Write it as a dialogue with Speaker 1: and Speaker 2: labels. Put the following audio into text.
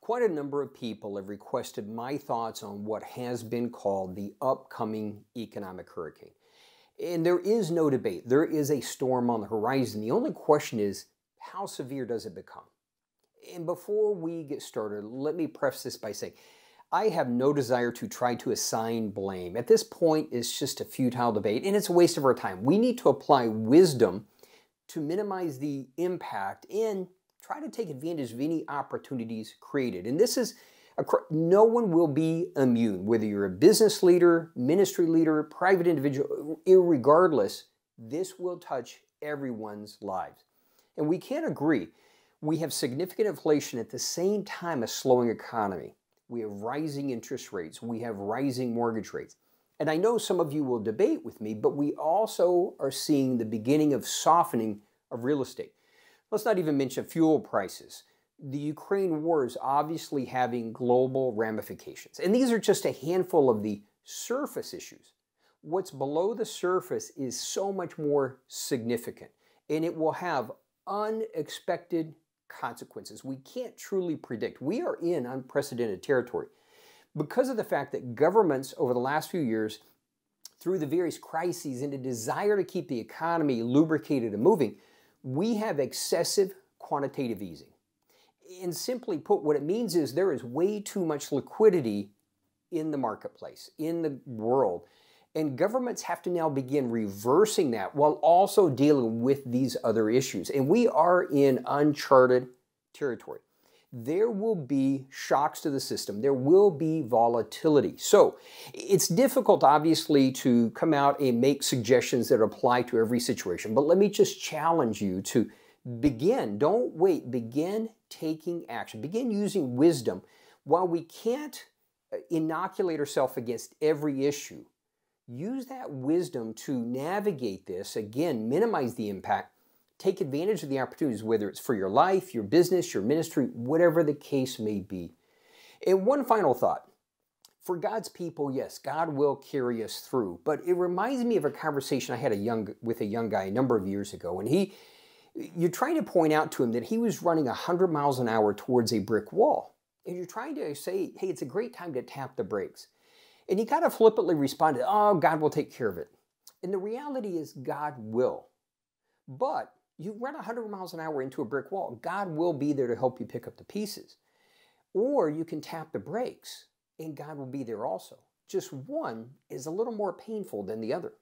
Speaker 1: Quite a number of people have requested my thoughts on what has been called the upcoming economic hurricane. And there is no debate. There is a storm on the horizon. The only question is, how severe does it become? And before we get started, let me preface this by saying, I have no desire to try to assign blame. At this point, it's just a futile debate, and it's a waste of our time. We need to apply wisdom to minimize the impact and try to take advantage of any opportunities created. And this is, no one will be immune, whether you're a business leader, ministry leader, private individual, irregardless, this will touch everyone's lives. And we can't agree. We have significant inflation at the same time as slowing economy. We have rising interest rates. We have rising mortgage rates. And I know some of you will debate with me, but we also are seeing the beginning of softening of real estate. Let's not even mention fuel prices. The Ukraine war is obviously having global ramifications. And these are just a handful of the surface issues. What's below the surface is so much more significant, and it will have unexpected consequences we can't truly predict. We are in unprecedented territory because of the fact that governments over the last few years, through the various crises and a desire to keep the economy lubricated and moving, we have excessive quantitative easing. And simply put, what it means is there is way too much liquidity in the marketplace, in the world. And governments have to now begin reversing that while also dealing with these other issues. And we are in uncharted territory. There will be shocks to the system. There will be volatility. So it's difficult, obviously, to come out and make suggestions that apply to every situation. But let me just challenge you to begin. Don't wait. Begin taking action. Begin using wisdom. While we can't inoculate ourselves against every issue, use that wisdom to navigate this, again, minimize the impact, take advantage of the opportunities, whether it's for your life, your business, your ministry, whatever the case may be. And one final thought. For God's people, yes, God will carry us through. But it reminds me of a conversation I had with a young guy a number of years ago. And you're trying to point out to him that he was running 100 miles an hour towards a brick wall. And you're trying to say, hey, it's a great time to tap the brakes. And he kind of flippantly responded, oh, God will take care of it. And the reality is God will. But you run 100 miles an hour into a brick wall, God will be there to help you pick up the pieces. Or you can tap the brakes and God will be there also. Just one is a little more painful than the other.